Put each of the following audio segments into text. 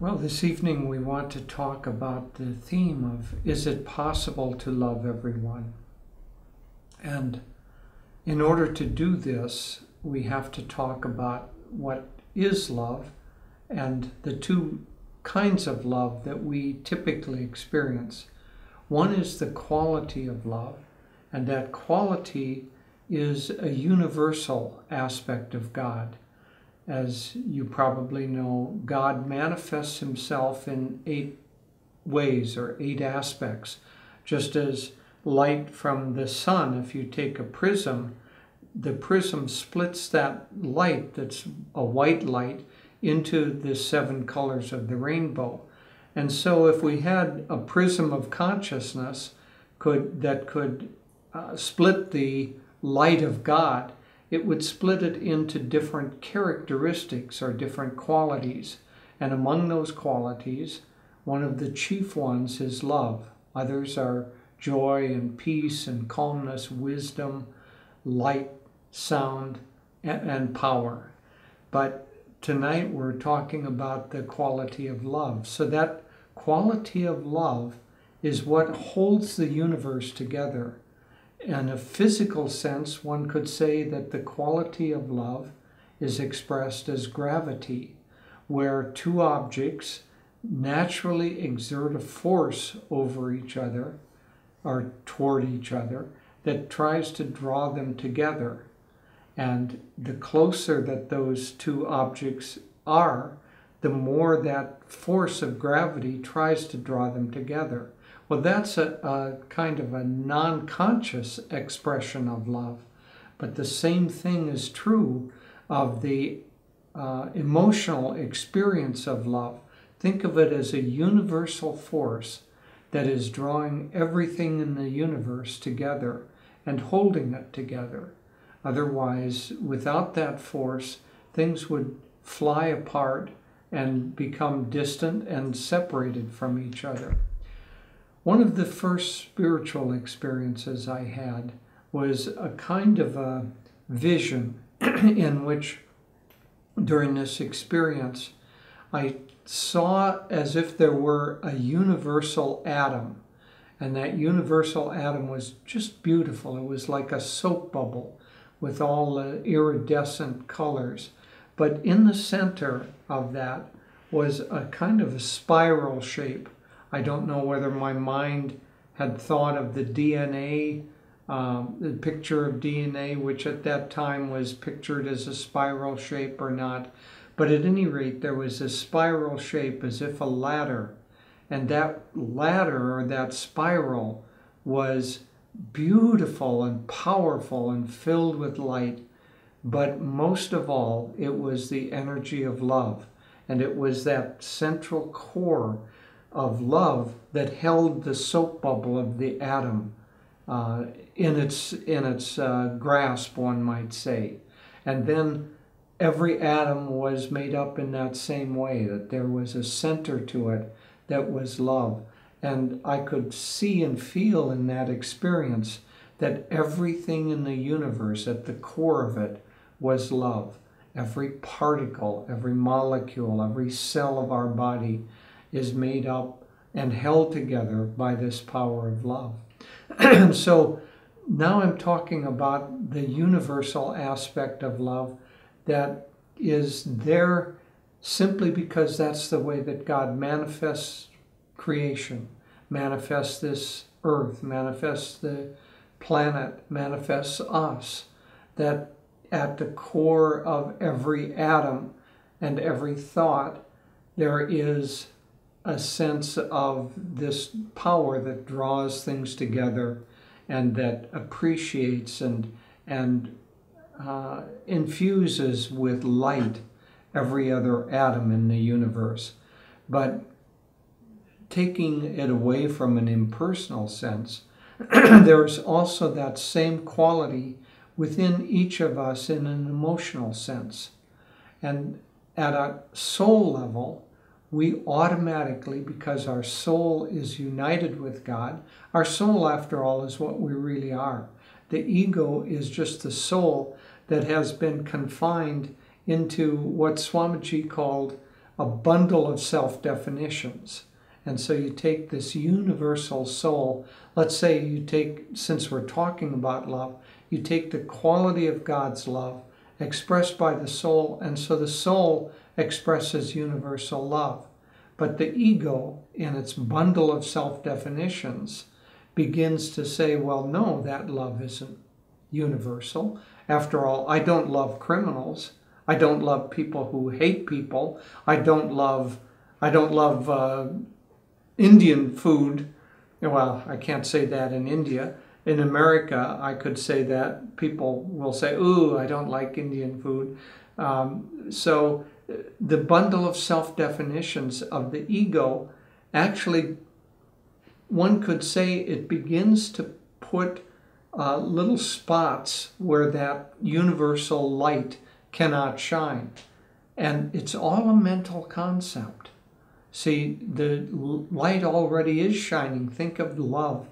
Well, this evening we want to talk about the theme of, is it possible to love everyone? And in order to do this, we have to talk about what is love and the two kinds of love that we typically experience. One is the quality of love, and that quality is a universal aspect of God. As you probably know, God manifests himself in 8 ways or 8 aspects. Just as light from the sun, if you take a prism, the prism splits that light that's a white light into the 7 colors of the rainbow. And so if we had a prism of consciousness that could split the light of God, it would split it into different characteristics or different qualities. And among those qualities, one of the chief ones is love. Others are joy and peace and calmness, wisdom, light, sound, and power. But tonight we're talking about the quality of love. So that quality of love is what holds the universe together. In a physical sense, one could say that the quality of love is expressed as gravity, where 2 objects naturally exert a force over each other or toward each other that tries to draw them together. And the closer that those 2 objects are, the more that force of gravity tries to draw them together. Well, that's a kind of a non-conscious expression of love. But the same thing is true of the emotional experience of love. Think of it as a universal force that is drawing everything in the universe together and holding it together. Otherwise, without that force, things would fly apart and become distant and separated from each other. One of the first spiritual experiences I had was a kind of a vision in which, during this experience, I saw as if there were a universal atom, and that universal atom was just beautiful. It was like a soap bubble with all the iridescent colors. But in the center of that was a kind of a spiral shape. I don't know whether my mind had thought of the DNA, the picture of DNA, which at that time was pictured as a spiral shape or not. But at any rate, there was a spiral shape as if a ladder. And that ladder, or that spiral, was beautiful and powerful and filled with light. But most of all, it was the energy of love. And it was that central core of love that held the soap bubble of the atom in its grasp, one might say. And then every atom was made up in that same way, that there was a center to it that was love. And I could see and feel in that experience that everything in the universe, at the core of it, was love. Every particle, every molecule, every cell of our body is made up and held together by this power of love. And so now I'm talking about the universal aspect of love that is there simply because that's the way that God manifests creation, manifests this earth, manifests the planet, manifests us, that at the core of every atom and every thought there is a sense of this power that draws things together and that appreciates and infuses with light every other atom in the universe. But taking it away from an impersonal sense, there's also that same quality within each of us in an emotional sense. And at a soul level, we automatically, because our soul is united with God, our soul, after all, is what we really are. The ego is just the soul that has been confined into what Swamiji called a bundle of self-definitions. And so you take this universal soul, let's say you take, since we're talking about love, you take the quality of God's love expressed by the soul, and so the soul expresses universal love. But the ego, in its bundle of self-definitions, begins to say, well, no, that love isn't universal. After all, I don't love criminals. I don't love people who hate people. I don't love Indian food. Well, I can't say that in India. In America, I could say that. People will say, ooh, I don't like Indian food. So the bundle of self-definitions of the ego, actually, one could say it begins to put little spots where that universal light cannot shine. And it's all a mental concept. See, the light already is shining. Think of love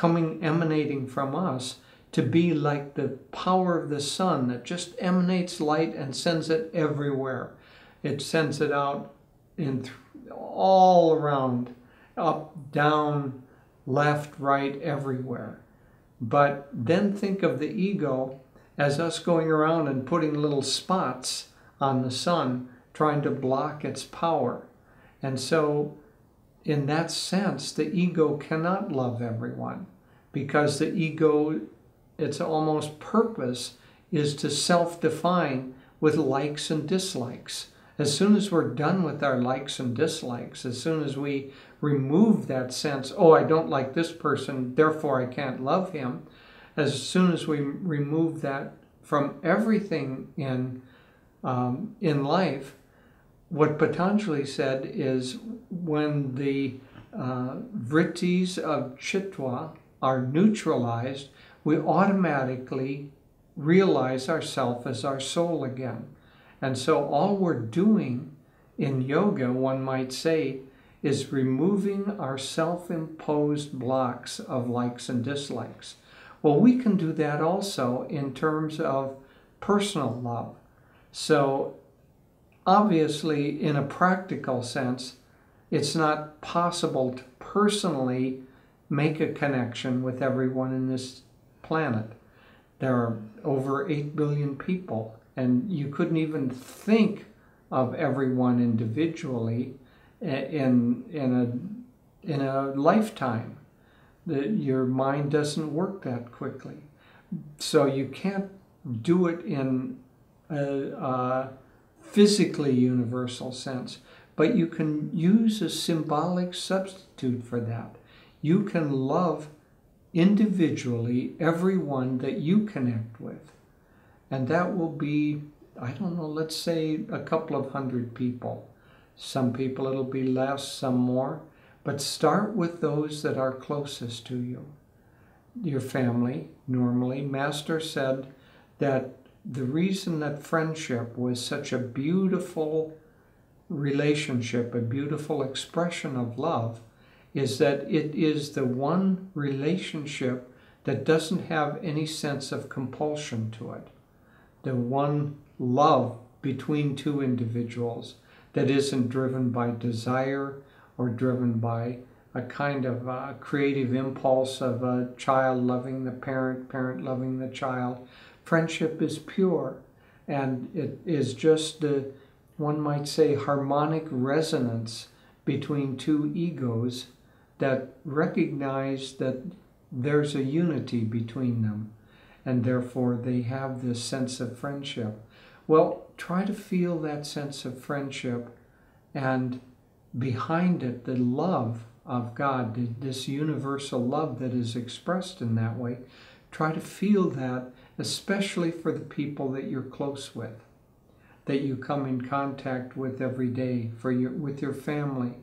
emanating from us to be like the power of the sun that just emanates light and sends it everywhere. It sends it out all around, up, down, left, right, everywhere. But then think of the ego as us going around and putting little spots on the sun, trying to block its power. And so, in that sense, the ego cannot love everyone, because the ego, its almost purpose is to self-define with likes and dislikes. As soon as we're done with our likes and dislikes, as soon as we remove that sense, oh, I don't like this person, therefore I can't love him, as soon as we remove that from everything in life, what Patanjali said is when the vrittis of chittva are neutralized, we automatically realize ourself as our soul again. And so all we're doing in yoga, one might say, is removing our self-imposed blocks of likes and dislikes. Well, we can do that also in terms of personal love. So obviously, in a practical sense, it's not possible to personally make a connection with everyone in this planet. There are over 8 billion people, and you couldn't even think of everyone individually in a lifetime. Your mind doesn't work that quickly. So you can't do it in a physically universal sense, but you can use a symbolic substitute for that. You can love individually everyone that you connect with. And that will be, I don't know, let's say a couple of hundred people. Some people it'll be less, some more. But start with those that are closest to you. Your family, normally. Master said that the reason that friendship was such a beautiful relationship, a beautiful expression of love, is that it is the one relationship that doesn't have any sense of compulsion to it. The one love between two individuals that isn't driven by desire or driven by a kind of creative impulse of a child loving the parent, parent loving the child. Friendship is pure, and it is just the, one might say, harmonic resonance between two egos that recognize that there's a unity between them, and therefore they have this sense of friendship. Well, try to feel that sense of friendship, and behind it, the love of God, this universal love that is expressed in that way. Try to feel that, especially for the people that you're close with, that you come in contact with every day, with your family,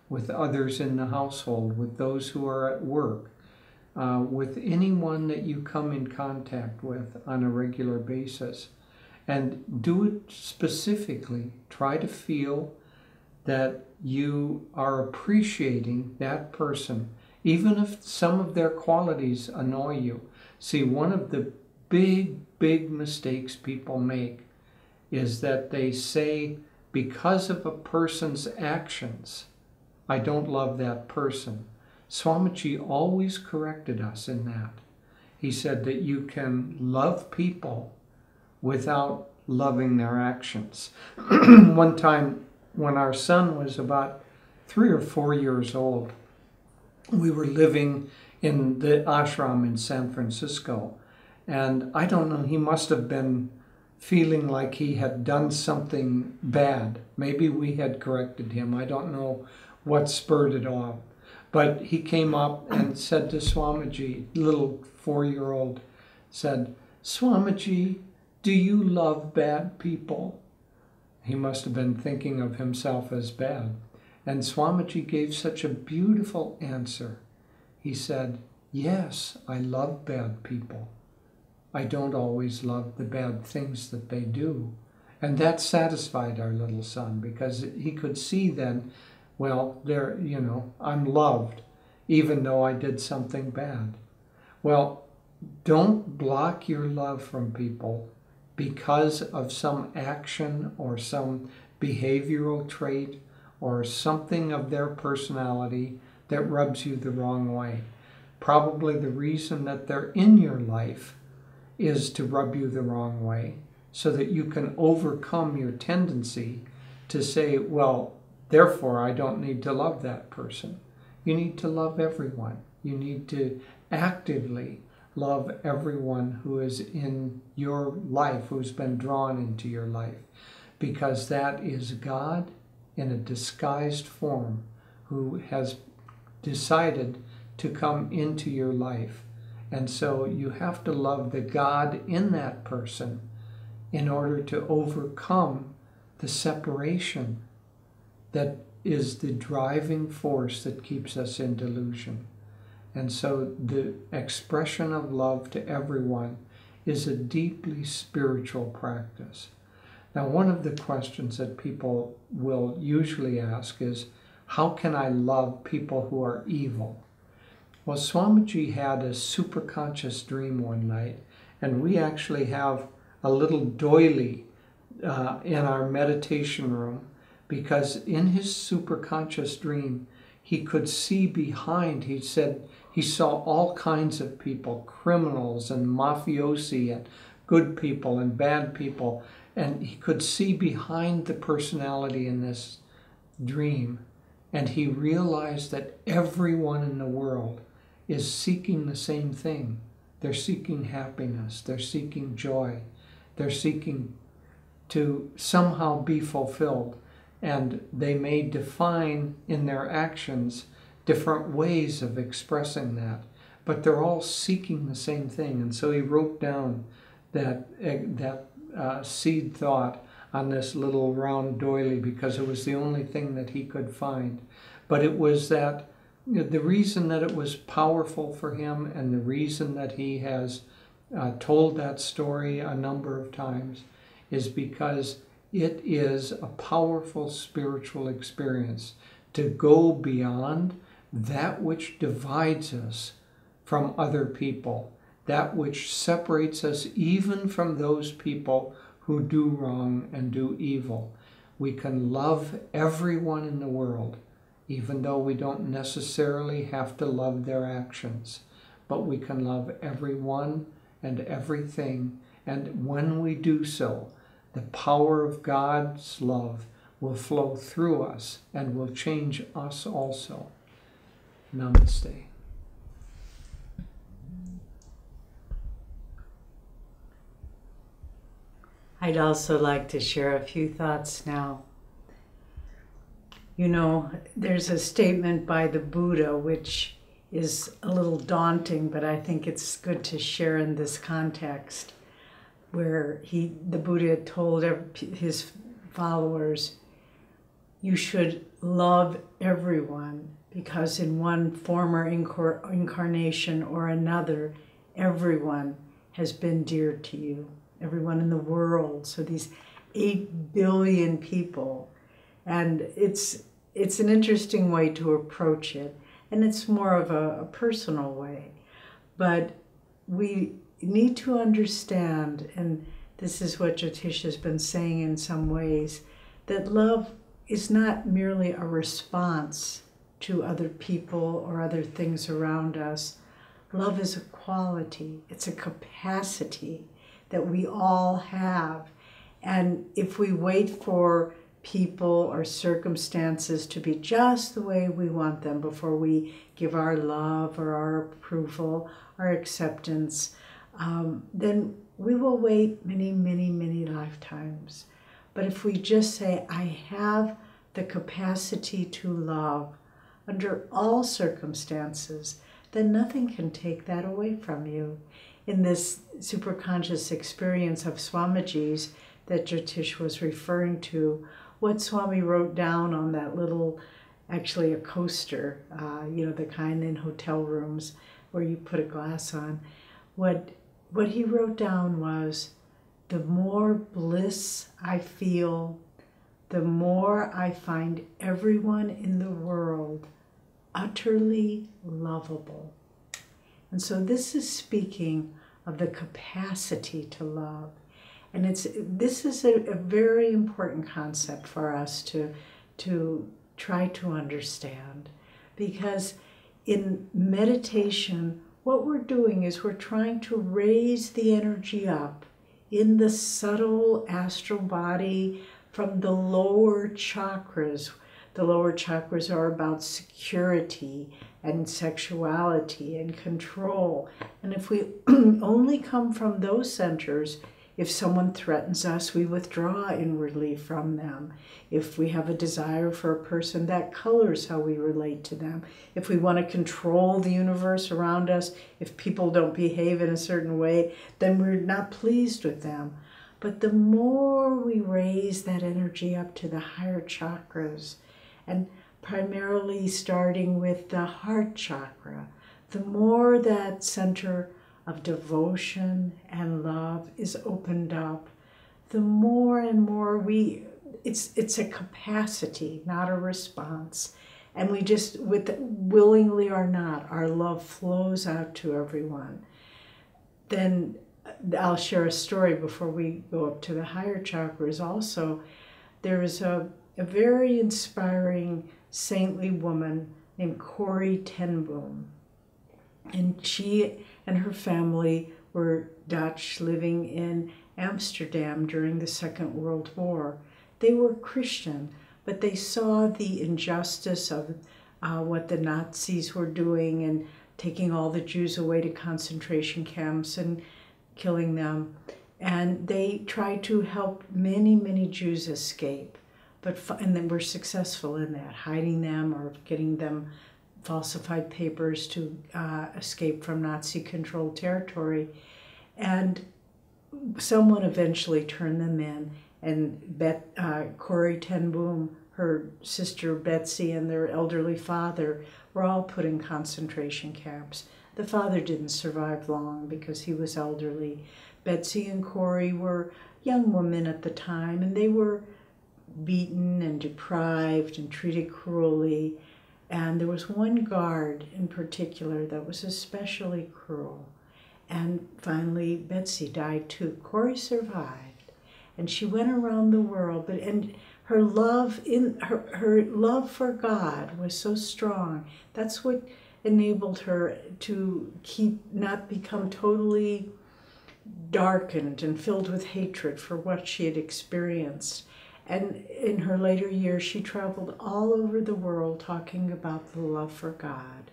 with others in the household, with those who are at work, with anyone that you come in contact with on a regular basis. And do it specifically. Try to feel that you are appreciating that person, even if some of their qualities annoy you. See, one of the big mistakes people make is that they say because of a person's actions, I don't love that person. Swamiji always corrected us in that. He said that you can love people without loving their actions. One time when our son was about 3 or 4 years old, we were living in the ashram in San Francisco. And I don't know, he must have been feeling like he had done something bad. Maybe we had corrected him. I don't know what spurred it off. But he came up and said to Swamiji, little 4-year-old, said, "Swamiji, do you love bad people?" He must have been thinking of himself as bad. And Swamiji gave such a beautiful answer. He said, "Yes, I love bad people. I don't always love the bad things that they do." And that satisfied our little son, because he could see then, well, there, I'm loved, even though I did something bad. Well, don't block your love from people because of some action or some behavioral trait or something of their personality that rubs you the wrong way. Probably the reason that they're in your life is to rub you the wrong way, so that you can overcome your tendency to say, well, therefore I don't need to love that person. You need to love everyone. You need to actively love everyone who is in your life, who's been drawn into your life, because that is God in a disguised form who has decided to come into your life. And so you have to love the God in that person in order to overcome the separation that is the driving force that keeps us in delusion. And so the expression of love to everyone is a deeply spiritual practice. Now, one of the questions that people will usually ask is, how can I love people who are evil? Well, Swamiji had a superconscious dream one night, and we actually have a little doily in our meditation room, because in his superconscious dream, he could see behind. He said he saw all kinds of people, criminals and mafiosi and good people and bad people, and he could see behind the personality in this dream, and he realized that everyone in the world is seeking the same thing. They're seeking happiness, they're seeking joy, they're seeking to somehow be fulfilled. And they may define in their actions different ways of expressing that, but they're all seeking the same thing. And so he wrote down that seed thought on this little round doily, because it was the only thing that he could find. But it was that the reason that it was powerful for him, and the reason that he has told that story a number of times, is because it is a powerful spiritual experience to go beyond that which divides us from other people, that which separates us even from those people who do wrong and do evil. We can love everyone in the world, even though we don't necessarily have to love their actions, but we can love everyone and everything, and when we do so, the power of God's love will flow through us and will change us also. Namaste. I'd also like to share a few thoughts now. You know, there's a statement by the Buddha which is a little daunting, but I think it's good to share in this context, where the Buddha told his followers, you should love everyone, because in one form or incarnation or another, everyone has been dear to you, everyone in the world. So these 8 billion people, and it's an interesting way to approach it, and it's more of a personal way. But we need to understand, and this is what Jyotish has been saying in some ways, that love is not merely a response to other people or other things around us. Love is a quality, it's a capacity that we all have. And if we wait for people or circumstances to be just the way we want them before we give our love or our approval, our acceptance, then we will wait many, many, many lifetimes. But if we just say, I have the capacity to love under all circumstances, then nothing can take that away from you. In this superconscious experience of Swamiji's that Jyotish was referring to, what Swami wrote down on that little, actually a coaster, the kind in hotel rooms where you put a glass on, what he wrote down was, the more bliss I feel, the more I find everyone in the world utterly lovable. And so this is speaking of the capacity to love. And this is a very important concept for us to try to understand, because in meditation, what we're doing is we're trying to raise the energy up in the subtle astral body from the lower chakras. The lower chakras are about security and sexuality and control. And if we only come from those centers, if someone threatens us, we withdraw inwardly from them. If we have a desire for a person, that colors how we relate to them. If we want to control the universe around us, if people don't behave in a certain way, then we're not pleased with them. But the more we raise that energy up to the higher chakras, and primarily starting with the heart chakra, the more that center of devotion and love is opened up, the more and more it's a capacity, not a response. And we just, willingly or not, our love flows out to everyone. Then I'll share a story before we go up to the higher chakras also. There is a very inspiring saintly woman named Corrie ten Boom. And she and her family were Dutch living in Amsterdam during the Second World War. They were Christian, but they saw the injustice of what the Nazis were doing and taking all the Jews away to concentration camps and killing them. And they tried to help many, many Jews escape, and they were successful in that, hiding them or getting them falsified papers to escape from Nazi-controlled territory. And someone eventually turned them in, and Corrie ten Boom, her sister Betsy, and their elderly father were all put in concentration camps. The father didn't survive long because he was elderly. Betsy and Corrie were young women at the time, and they were beaten and deprived and treated cruelly. And there was one guard in particular that was especially cruel. And finally, Betsy died too. Corrie survived, and she went around the world. And her love her love for God was so strong. That's what enabled her to not become totally darkened and filled with hatred for what she had experienced. And in her later years, she traveled all over the world talking about the love for God.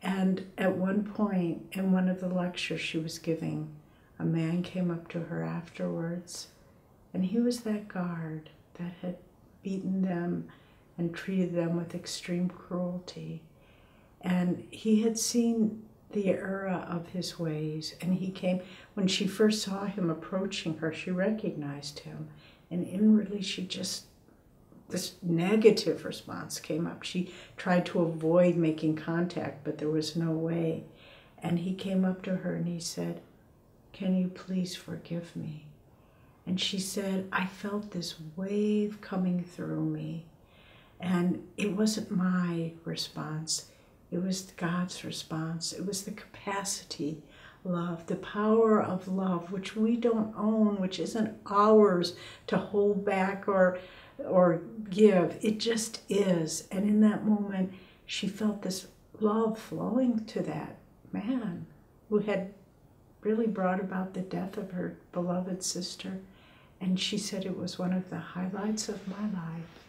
And at one point, in one of the lectures she was giving, a man came up to her afterwards, and he was that guard that had beaten them and treated them with extreme cruelty. And he had seen the error of his ways, and he came, when she first saw him approaching her, she recognized him. And inwardly, this negative response came up. She tried to avoid making contact, but there was no way. And he came up to her and he said, "Can you please forgive me?" And she said, "I felt this wave coming through me. And it wasn't my response. It was God's response. It was the capacity, love, the power of love, which we don't own, which isn't ours to hold back or or give. It just is. And in that moment, she felt this love flowing to that man who had really brought about the death of her beloved sister. And she said it was one of the highlights of my life,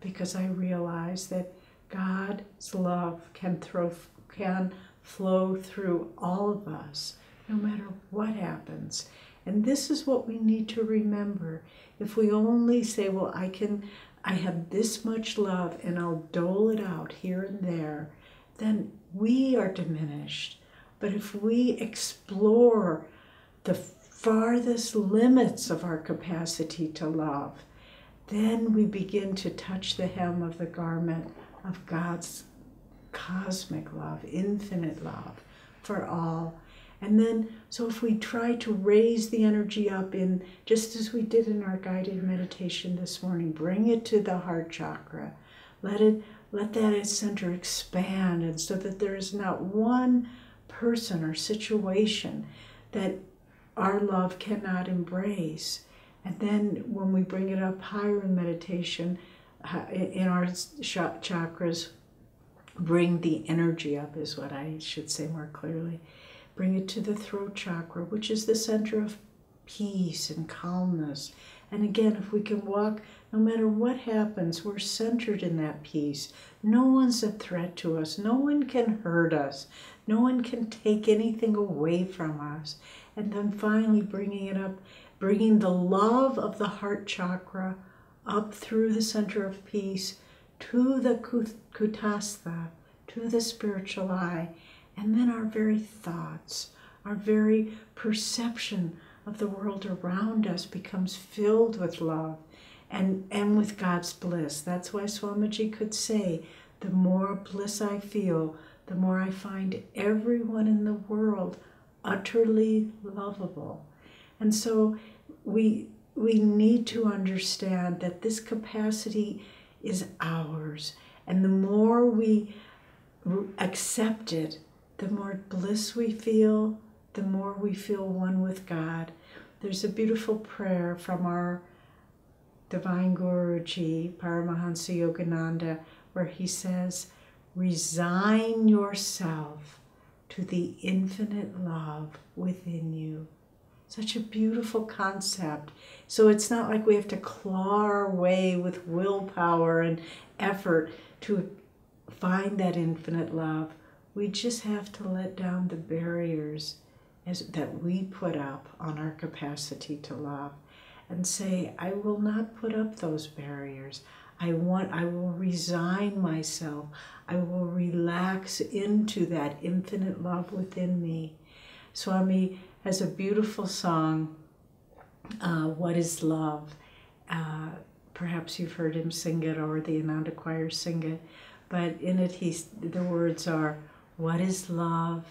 because I realized that God's love can flow through all of us, no matter what happens. And this is what we need to remember. If we only say, well, I have this much love and I'll dole it out here and there, then we are diminished. But if we explore the farthest limits of our capacity to love, then we begin to touch the hem of the garment of God's cosmic love, infinite love for all. And then, so if we try to raise the energy up in, just as we did in our guided meditation this morning, bring it to the heart chakra, let that center expand, and so that there is not one person or situation that our love cannot embrace. And then when we bring it up higher in meditation, in our chakras, bring the energy up, is what I should say more clearly. Bring it to the throat chakra, which is the center of peace and calmness. And again, if we can walk, no matter what happens, we're centered in that peace. No one's a threat to us. No one can hurt us. No one can take anything away from us. And then finally bringing it up, bringing the love of the heart chakra up through the center of peace to the kutastha, to the spiritual eye. And then our very thoughts, our very perception of the world around us becomes filled with love and with God's bliss. That's why Swamiji could say, the more bliss I feel, the more I find everyone in the world utterly lovable. And so we need to understand that this capacity is ours. And the more we accept it, the more bliss we feel, the more we feel one with God. There's a beautiful prayer from our Divine Guruji, Paramahansa Yogananda, where he says, resign yourself to the infinite love within you. Such a beautiful concept. So it's not like we have to claw our way with willpower and effort to find that infinite love. We just have to let down the barriers that we put up on our capacity to love and say, I will not put up those barriers. I will resign myself. I will relax into that infinite love within me. Swami has a beautiful song, What is Love? Perhaps you've heard him sing it or the Ananda Choir sing it, but in it the words are, what is love?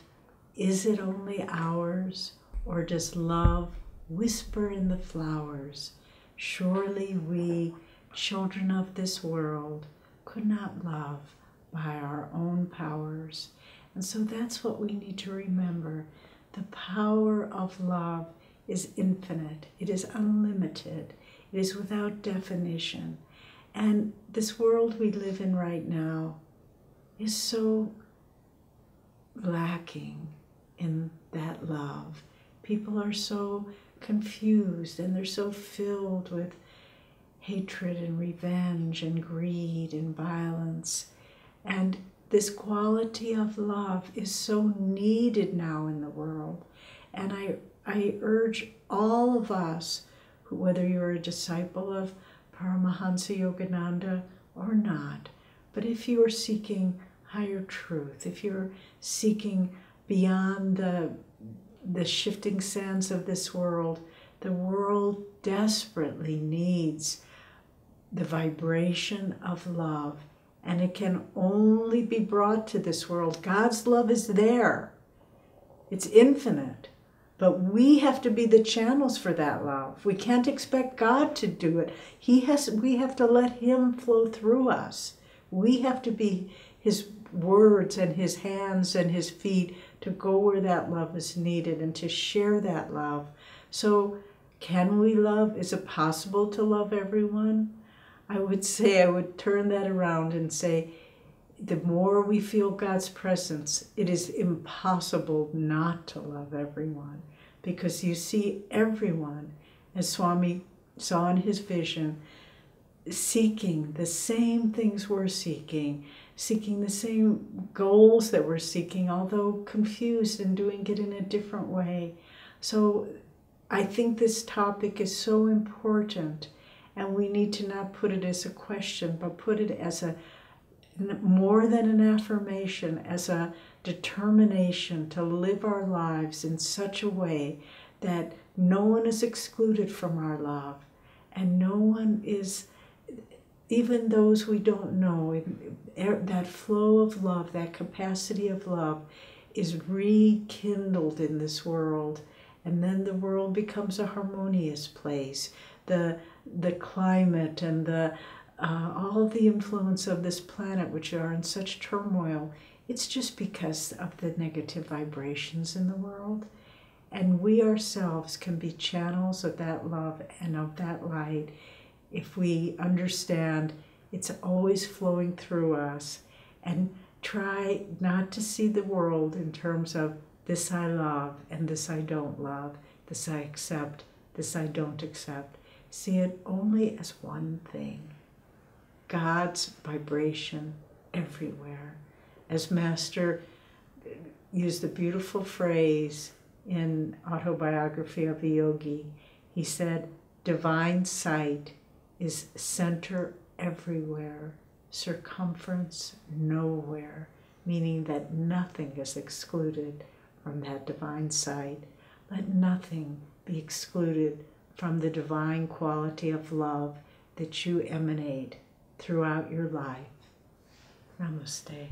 Is it only ours? Or does love whisper in the flowers? Surely we, children of this world, could not love by our own powers. And so that's what we need to remember. The power of love is infinite. It is unlimited. It is without definition. And this world we live in right now is so lacking in that love. People are so confused and they're so filled with hatred and revenge and greed and violence. And this quality of love is so needed now in the world. And I urge all of us, whether you're a disciple of Paramahansa Yogananda or not, but if you are seeking higher truth, if you're seeking beyond the shifting sands of this world, the world desperately needs the vibration of love, and it can only be brought to this world. God's love is there. It's infinite, but we have to be the channels for that love. We can't expect God to do it. We have to let him flow through us. We have to be his words and his hands and his feet to go where that love is needed and to share that love. So can we love? Is it possible to love everyone? I would turn that around and say, the more we feel God's presence, it is impossible not to love everyone, because you see everyone, as Swami saw in his vision, seeking the same things we're seeking the same goals that we're seeking, although confused and doing it in a different way. So I think this topic is so important, and we need to not put it as a question, but put it as a more than an affirmation, as a determination to live our lives in such a way that no one is excluded from our love, and no one is, even those we don't know, that flow of love, that capacity of love is rekindled in this world, and then the world becomes a harmonious place. The climate and all the influence of this planet, which are in such turmoil, it's just because of the negative vibrations in the world. And we ourselves can be channels of that love and of that light if we understand it's always flowing through us, and try not to see the world in terms of this I love and this I don't love, this I accept, this I don't accept. See it only as one thing. God's vibration everywhere. As Master used the beautiful phrase in Autobiography of a Yogi, he said, divine sight is center everywhere, circumference nowhere, meaning that nothing is excluded from that divine sight. Let nothing be excluded from the divine quality of love that you emanate throughout your life. Namaste.